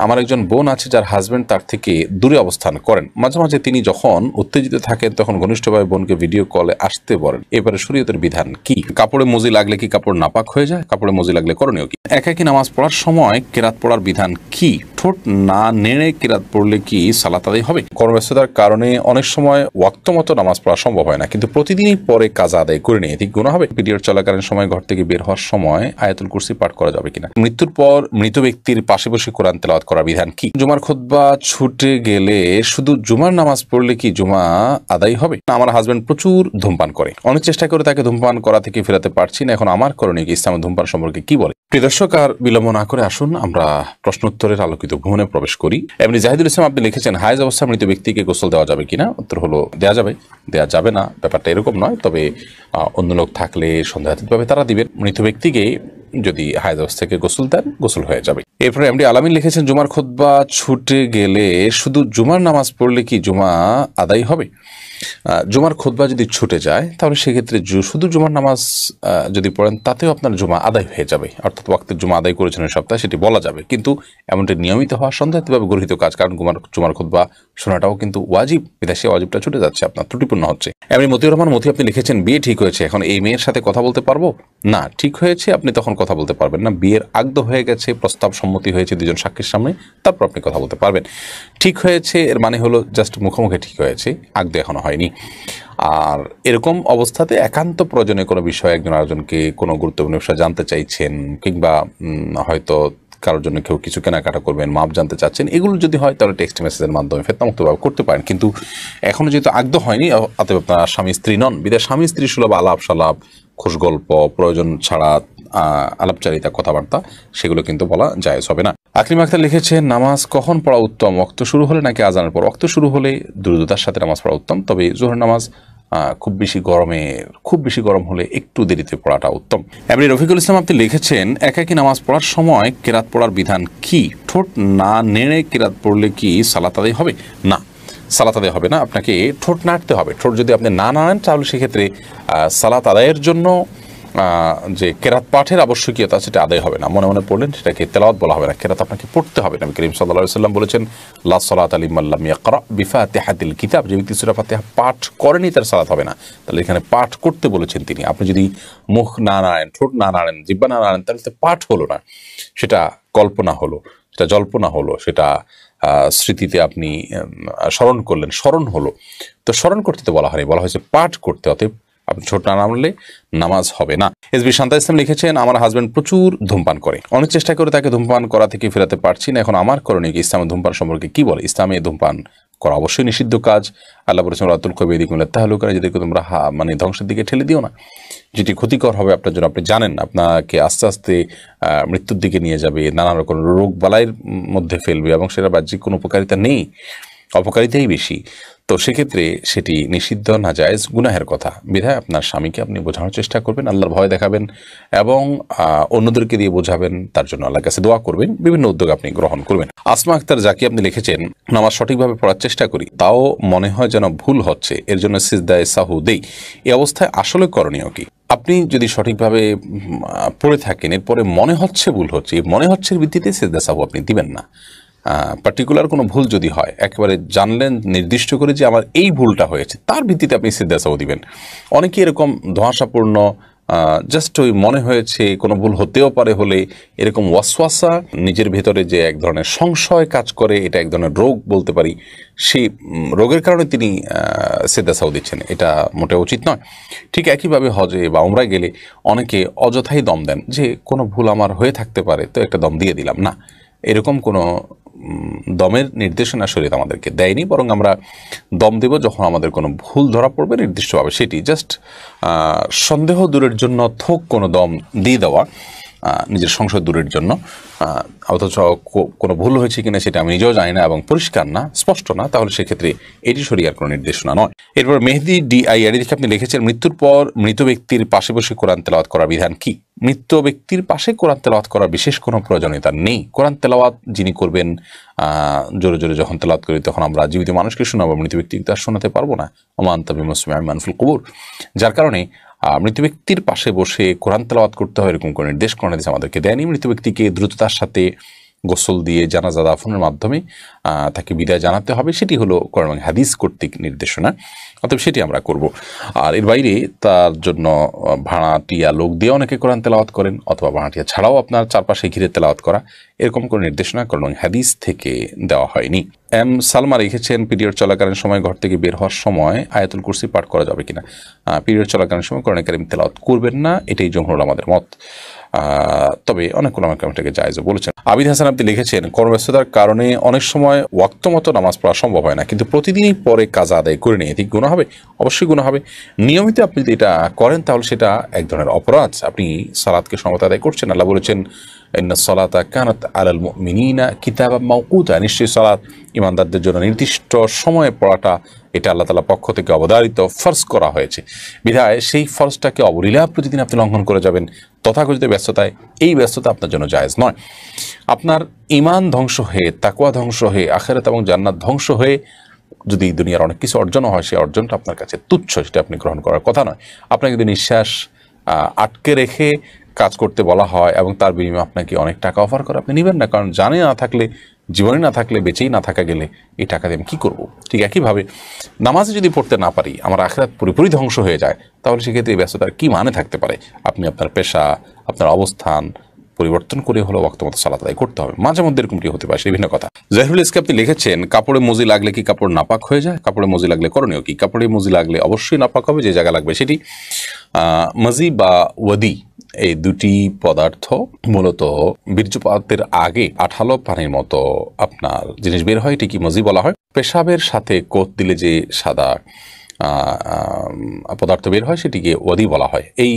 আমার একজন বোন আছে যার হাজবেন্ড তার থেকে দূরে অবস্থান করেন। মাঝে মাঝে তিনি যখন উত্তেজিত থাকেন তখন ঘনিষ্ঠভাবে বোনকে ভিডিও কলে আসতে বলেন। এবারে শরীয়তের বিধান কি? কাপড়ে মজি লাগলে কি কাপড় নাপাক হয়ে যায়? কাপড়ে মজি লাগলে করণীয় কি? একাকী নামাজ পড়ার সময় কেরাত পড়ার বিধান কি? ঠোঁট না নেড়ে কেরাত পড়লে কি সালাত আদায় হবে? কর্মব্যস্ততার কারণে অনেক সময় ওয়াক্ত মতো নামাজ পড়া সম্ভব হয় না, কিন্তু প্রতিদিনই পরে কাজা আদায় করে নিয়ে ঠিক গুনাহ হবে? পিরিয়ড চলাকালীন সময় ঘর থেকে বের হওয়ার সময় আয়াতুল কুরসি পাঠ করা যাবে কিনা? মৃত্যুর পর মৃত ব্যক্তির পাশে বসে কোরআন তেলাওয়াত করার বিধান কি? জুমার খুতবা ছুটে গেলে শুধু জুমার নামাজ পড়লে কি জুমা আদায় হবে? আমার হাজবেন্ড প্রচুর ধূমপান করে, অনেক চেষ্টা করে তাকে ধূমপান করা থেকে ফেরাতে পারছি না, এখন আমার করণীয় কি? ইসলামের ধূমপান সম্পর্কে কি বলে? প্রিয় দর্শক, আর বিলম্ব না করে আসুন আমরা প্রশ্নোত্তরের আলোকিত ভ্রমণে প্রবেশ করি। এমনি জাহিদুল ইসলাম আপনি লিখেছেন, হায়েজ অবস্থা মৃত ব্যক্তিকে গোসল দেওয়া যাবে কিনা? উত্তর হলো দেওয়া যাবে, দেওয়া যাবে না ব্যাপারটা এরকম নয়, তবে অন্য লোক থাকলে সন্দেহাতীতভাবে তারা দিবেন। মৃত ব্যক্তিকে যদি হায়েজ অবস্থা থেকে গোসল দেন, গোসল হয়ে যাবে। এরপরে এমডি আলামিন লিখেছেন, জুমার খুতবা ছুটে গেলে শুধু জুমার নামাজ পড়লে কি জুমা আদায় হবে? জুমার খুতবা যদি ছুটে যায় তাহলে সেক্ষেত্রে শুধু জুমার নামাজ যদি পড়েন তাতেও আপনার জুমা আদায় হয়ে যাবে, অর্থাৎ ওয়াক্তের জুমা আদায় করেছেন ওই সপ্তাহে, সেটি বলা যাবে। কিন্তু এমনটি নিয়মিত হওয়া সন্দেহাতীতভাবে গর্হিত কাজ, কারণ জুমার খুতবা শোনাটাও কিন্তু ওয়াজিব, বিদেশে ওয়াজিবটা ছুটে যাচ্ছে, আপনার ত্রুটিপূর্ণ হচ্ছে। এমনি মতিউর রহমান মতি আপনি লিখেছেন, বিয়ে ঠিক হয়েছে, এখন এই মেয়ের সাথে কথা বলতে পারবো? না, ঠিক হয়েছে আপনি তখন কথা বলতে পারবেন না। বিয়ের আগদ হয়ে গেছে, প্রস্তাব সম্মতি হয়েছে দুজন সাক্ষীর সামনে, তারপর আপনি কথা বলতে পারবেন। ঠিক হয়েছে এর মানে হলো জাস্ট মুখোমুখি ঠিক হয়েছে, আগদ এখনো হয়নি। আর এরকম অবস্থাতে একান্ত প্রয়োজনীয় কোনো বিষয় একজন আরেকজনকে কোনো গুরুত্বপূর্ণ বিষয় জানতে চাইছেন, কিংবা হয়তো কারোর জন্য কেউ কিছু কেনাকাটা করবেন, মাপ জানতে চাচ্ছেন, এগুলো যদি হয় তাহলে টেক্সট মেসেজের মাধ্যমে ফেতনামুক্তভাবে করতে পারেন। কিন্তু এখনো যেহেতু আগদ হয়নি, অতএব আপনার স্বামী স্ত্রী নন, বিদায় স্বামী স্ত্রী সুলভ আলাপ সালাপ, খোশ গল্প, প্রয়োজন ছাড়া আলাপচারিতা, কথাবার্তা, সেগুলো কিন্তু বলা জায়েজ হবে না। আকলিম আক্তার লিখেছেন, নামাজ কখন পড়া উত্তম? ওয়াক্ত শুরু হলে নাকি আজানের পর? ওয়াক্ত শুরু হলে দ্রুততার সাথে নামাজ পড়া উত্তম, তবে জোহর নামাজ খুব বেশি গরম হলে একটু দেরিতে পড়াটা উত্তম। এমনি রফিকুল ইসলাম আপনি লিখেছেন, একাকী নামাজ পড়ার সময় কেরাত পড়ার বিধান কি? ঠোঁট না নেড়ে কেরাত পড়লে কি সালাত আদায় হবে? না, সালাত আদায় হবে না, আপনাকে ঠোঁট নাড়তে হবে। ঠোঁট যদি আপনি না নাড়েন তাহলে সেক্ষেত্রে সালাত আদায়ের জন্য যে কেরাত পাঠের আবশ্যকীয়তা সেটা আদায় হবে না। মনে মনে পড়লেন, সেটাকে তেলাওয়াত বলা হবে না, কেরাত আপনাকে পড়তে হবে। নবী করিম সাল্লাল্লাহু আলাইহি ওয়াসাল্লাম বলেছেন, লা সালাতা লিমান লাম ইয়াকরা বিফাতিহাতিল কিতাব, যে ব্যক্তি সূরা ফাতিহা পাঠ করেনি তার সালাত হবে না। তাহলে এখানে পাঠ করতে বলেছেন তিনি। আপনি যদি মুখ না নাড়েন, ঠোঁট না নাড়েন, জিহ্বা না নাড়েন, তাহলে তো পাঠ হলো না, সেটা কল্পনা হলো, সেটা জল্পনা হলো, সেটা স্মৃতিতে আপনি স্মরণ হলো। তো স্মরণ করতে তো বলা হয়নি, বলা হয়েছে পাঠ করতে। অতএব আপনি ছোট না নামলে নামাজ হবে না। এসবি শান্তা ইসলাম লিখেছেন, আমার হাজবেন্ড প্রচুর ধূমপান করে, অনেক চেষ্টা করে তাকে ধূমপান করা থেকে ফেরাতে পারছি না, এখন আমার করণীয় কি? ইসলামের ধূমপান সম্পর্কে কি বলে? ইসলামে ধূমপান করা অবশ্যই নিষিদ্ধ কাজ। আল্লাহ বলেছেন, রাতুল কবিদিকুল্লাহ তাহলুকা, যাদেরকে তোমরা ধ্বংসের দিকে ঠেলে দিও না, যেটি ক্ষতিকর হবে আপনার জন্য। আপনি জানেন আপনাকে আস্তে আস্তে মৃত্যুর দিকে নিয়ে যাবে, নানা রকম রোগ বালাইয়ের মধ্যে ফেলবে, এবং সেটা বাহ্যিক কোনো উপকারিতা নেই, অপকারিতাই বেশি। তো সেক্ষেত্রে সেটি নিষিদ্ধ, নাজায়েজ, গুনাহের কথা। বিধায় আপনার স্বামীকে আপনি বোঝানোর চেষ্টা করবেন, আল্লাহর ভয় দেখাবেন, এবং অন্যদেরকে দিয়ে বোঝাবেন, তার জন্য আল্লাহর কাছে দোয়া করবেন, বিভিন্ন উদ্যোগ আপনি গ্রহণ করবেন। আসমা আক্তার জাকি আপনি লিখেছেন, নামাজ সঠিকভাবে পড়ার চেষ্টা করি, তাও মনে হয় যেন ভুল হচ্ছে, এর জন্য সিজদায়ে সাহু দেই, এই অবস্থায় আসলে করণীয় কি? আপনি যদি সঠিকভাবে পড়ে থাকেন, এরপরে মনে হচ্ছে ভুল হচ্ছে, এই মনে হচ্ছে ভিত্তিতে সিজদা সাহু আপনি দিবেন না। পার্টিকুলার কোনো ভুল যদি হয়, একেবারে জানলেন নির্দিষ্ট করে যে আমার এই ভুলটা হয়েছে, তার ভিত্তিতে আপনি সিজদা সাহু দিবেন। অনেকে এরকম ধোঁয়াশাপূর্ণ জাস্ট ওই মনে হয়েছে কোনো ভুল হতেও পারে হলে এরকম ওয়াসওয়াসা, নিজের ভেতরে যে এক ধরনের সংশয় কাজ করে, এটা এক ধরনের রোগ বলতে পারি, সেই রোগের কারণে তিনি সিজদা সাহু দিচ্ছেন, এটা মোটেও উচিত নয়। ঠিক একইভাবে হজে বা উমরায় গেলে অনেকে অযথাই দম দেন, যে কোনো ভুল আমার হয়ে থাকতে পারে তো একটা দম দিয়ে দিলাম। না, এরকম কোনো দমের নির্দেশনা শরীয়ত আমাদেরকে দেয়নি, বরং আমরা দম দেব যখন আমাদের কোনো ভুল ধরা পড়বে নির্দিষ্টভাবে, সেটি জাস্ট সন্দেহ দূরের জন্য থোক কোনো দম দিয়ে দেওয়া, নিজের সংশয় দূরের জন্য, অথচ কোনো ভুল হয়েছে কিনা সেটা আমি নিজেও জানি না এবং পরিষ্কার না, স্পষ্ট না, তাহলে সেক্ষেত্রে এটি শরীয়তের কোনো নির্দেশনা নয়। এরপর মেহেদি DIR দেখে আপনি লিখেছেন, মৃত্যুর পর মৃত ব্যক্তির পাশে বসে কোরআন তেলাওয়াত করার বিধান কি? মৃত ব্যক্তির পাশে কোরআন তেলাওয়াত করার বিশেষ কোনো প্রয়োজনীয়তা নেই। কোরআন তেলাওয়াত যিনি করবেন, জোরে জোরে যখন তেলাওয়াত করি তখন আমরা জীবিত মানুষকে শোনাবো, মৃত ব্যক্তিকে তার শোনাতে পারবো না। ওমা আনতা বিমুসমিউন মানফিল কুবুর, যার কারণে মৃত ব্যক্তির পাশে বসে কোরআন তেলাওয়াত করতে হয় এরকম কোনো নির্দেশ কোরআন হাদিস আমাদেরকে দেয়নি। মৃত ব্যক্তিকে দ্রুততার সাথে গোসল দিয়ে জানাজা দাফনের মাধ্যমে তাকে বিদায় জানাতে হবে, সেটি হলো কোরআন এবং হাদিস কর্তৃক নির্দেশনা, অতএব সেটি আমরা করব। আর এর বাইরে তার জন্য ভাড়াটিয়া লোক দিয়ে অনেকে কোরআন তেলাওয়াত করেন, অথবা ভাড়াটিয়া ছাড়াও আপনার চারপাশে ঘিরে তেলাওয়াত করা, এরকম কোনো নির্দেশনা কোরআন এবং হাদিস থেকে দেওয়া হয়নি। এম সালমা লিখেছেন, পিরিয়ড চলাকালীন সময় ঘর থেকে বের হওয়ার সময় আয়াতুল কুরসি পাঠ করা যাবে কিনা? পিরিয়ড চলাকালীন সময় কোরআন কারীম তেলাওয়াত করবেন না, এটাই জমহুর আমাদের মত। তবে অনেক ওলামা কেরাম এটাকে জায়েজও বলেছেন। আবিদ হাসান আপনি লিখেছেন, কর্মব্যস্ততার কারণে অনেক সময় ওয়াক্ত মতো নামাজ পড়া সম্ভব হয় না, কিন্তু প্রতিদিনই পরে কাজা আদায় করে নিয়ে ঠিক গুনাহ হবে? অবশ্যই গুনাহ হবে। নিয়মিত আপনি যদি এটা করেন তাহলে সেটা এক ধরনের অপরাধ, আপনি সালাতকে সমত আদায় করছেন। আল্লাহ বলেছেন, ইন্না সালাতা কানাত আলাল মুমিনিনা কিতাবাম মাওকুতা, নিশ্চয়ই সালাত ইমানদারদের জন্য নির্দিষ্ট সময়ে পড়াটা এটা আল্লাহ তাআলার পক্ষ থেকে অবধারিত ফরজ করা হয়েছে। বিধায় সেই ফরজটাকে অবলীলা প্রতিদিন আপনি লঙ্ঘন করে যাবেন তথাকথিত ব্যস্ততায়, এই ব্যস্ততা আপনার জন্য জায়েজ নয়। আপনার ঈমান ধ্বংস হয়ে, তাকওয়া ধ্বংস হয়ে, আখিরাত এবং জান্নাত ধ্বংস হয়ে যদি দুনিয়ার অনেক কিছু অর্জন হয়, সেই অর্জনটা আপনার কাছে তুচ্ছ, সেটা আপনি গ্রহণ করার কথা নয়। আপনাকে যদি নিঃশ্বাস আটকে রেখে কাজ করতে বলা হয় এবং তার বিনিময়ে আপনাকে অনেক টাকা অফার করে, আপনি নেবেন না, কারণ জানে না থাকলে, জীবনে না থাকলে, বেঁচেই না থাকা গেলে এই টাকা দিয়ে আমি কী করবো? ঠিক একইভাবে নামাজে যদি পড়তে না পারি, আমার আখিরাত পুরোপুরি ধ্বংস হয়ে যায়, তাহলে সেক্ষেত্রে এই ব্যস্ততার কী মানে থাকতে পারে? আপনি আপনার পেশা, আপনার অবস্থান পরিবর্তন করে হলো ওয়াক্ত মতো সালাত আদায় করতে হবে। মাঝে মধ্যে এরকমটি হতে পারে, সেই ভিন্ন কথা। জাহিরুল ইসলাম আপনি লিখেছেন, কাপড়ে মজি লাগলে কি কাপড় নাপাক হয়ে যায়? কাপড়ে মজি লাগলে করণীয় কি? কাপড়ে মজি লাগলে অবশ্যই নাপাক হবে, যে জায়গা লাগবে সেটি। মজি বা ওয়াদি এই দুটি পদার্থ মূলত বীর্যপাতের আগে আঠালো পানির মতো আপনার জিনিস বের হয়, এটিকে মজি বলা হয়। পেশাবের সাথে কোত দিলে যে সাদা পদার্থ বের হয় সেটিকে ওয়াদি বলা হয়। এই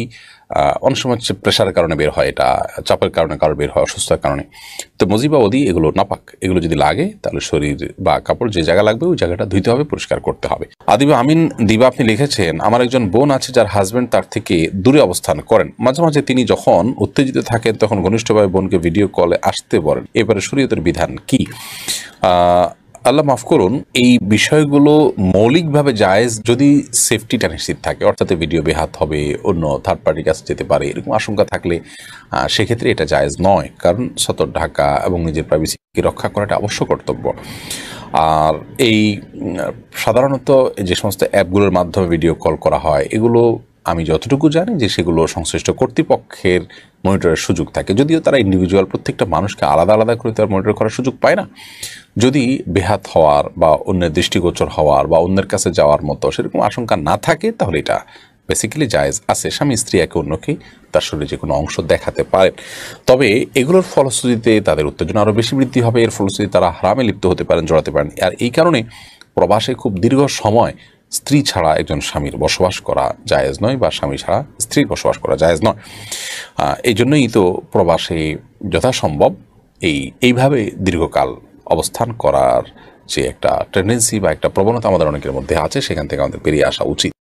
অনেক সময় হচ্ছে প্রেশারের কারণে বের হয়, এটা চাপের কারণে কারো বের হয়, অসুস্থতার কারণে। তো মজি বা ওয়াদি এগুলো নাপাক, এগুলো যদি লাগে তাহলে শরীর বা কাপড় যে জায়গা লাগবে ওই জায়গাটা ধুইতে হবে, পরিষ্কার করতে হবে। আদিবা আমিন দিবা আপনি লিখেছেন, আমার একজন বোন আছে যার হাজব্যান্ড তার থেকে দূরে অবস্থান করেন। মাঝে মাঝে তিনি যখন উত্তেজিত থাকেন তখন ঘনিষ্ঠভাবে বোনকে ভিডিও কলে আসতে বলেন, এবারে শরীয়তের বিধান কি? আল্লাহ মাফ করুন, এই বিষয়গুলো মৌলিকভাবে জায়েজ যদি সেফটিটা নিশ্চিত থাকে, অর্থাৎ ভিডিও বেহাত হবে, অন্য থার্ড পার্টির কাছে যেতে পারে, এরকম আশঙ্কা থাকলে সেক্ষেত্রে এটা জায়েজ নয়, কারণ সতর্ক ঢাকা এবং নিজের প্রাইভেসিকে রক্ষা করাটা অবশ্য কর্তব্য। আর এই সাধারণত যে সমস্ত অ্যাপগুলোর মাধ্যমে ভিডিও কল করা হয়, এগুলো আমি যতটুকু জানি যে সেগুলো সংশ্লিষ্ট কর্তৃপক্ষের মনিটরের সুযোগ থাকে, যদিও তারা ইন্ডিভিজুয়াল প্রত্যেকটা মানুষকে আলাদা আলাদা করে তার মনিটর করার সুযোগ পায় না। যদি বেহাত হওয়ার বা অন্যের দৃষ্টিগোচর হওয়ার বা অন্যের কাছে যাওয়ার মতো সেরকম আশঙ্কা না থাকে, তাহলে এটা বেসিক্যালি জায়েজ আছে। স্বামী স্ত্রী একে অন্যকে তার শরীরে যে কোনো অংশ দেখাতে পারেন, তবে এগুলোর ফলশ্রুতিতে তাদের উত্তেজনা আরও বেশি বৃদ্ধি হবে, এর ফলশ্রুতিতে তারা হারামে লিপ্ত হতে পারেন, জড়াতে পারেন। আর এই কারণে প্রবাসে খুব দীর্ঘ সময় স্ত্রী ছাড়া একজন স্বামীর বসবাস করা জায়েজ নয়, বা স্বামী ছাড়া স্ত্রীর বসবাস করা জায়েজ নয়। এই জন্যই তো প্রবাসে যথাসম্ভব এইভাবে দীর্ঘকাল অবস্থান করার যে একটা টেন্ডেন্সি বা একটা প্রবণতা আমাদের অনেকের মধ্যে আছে, সেখান থেকে আমাদের বেরিয়ে আসা উচিত।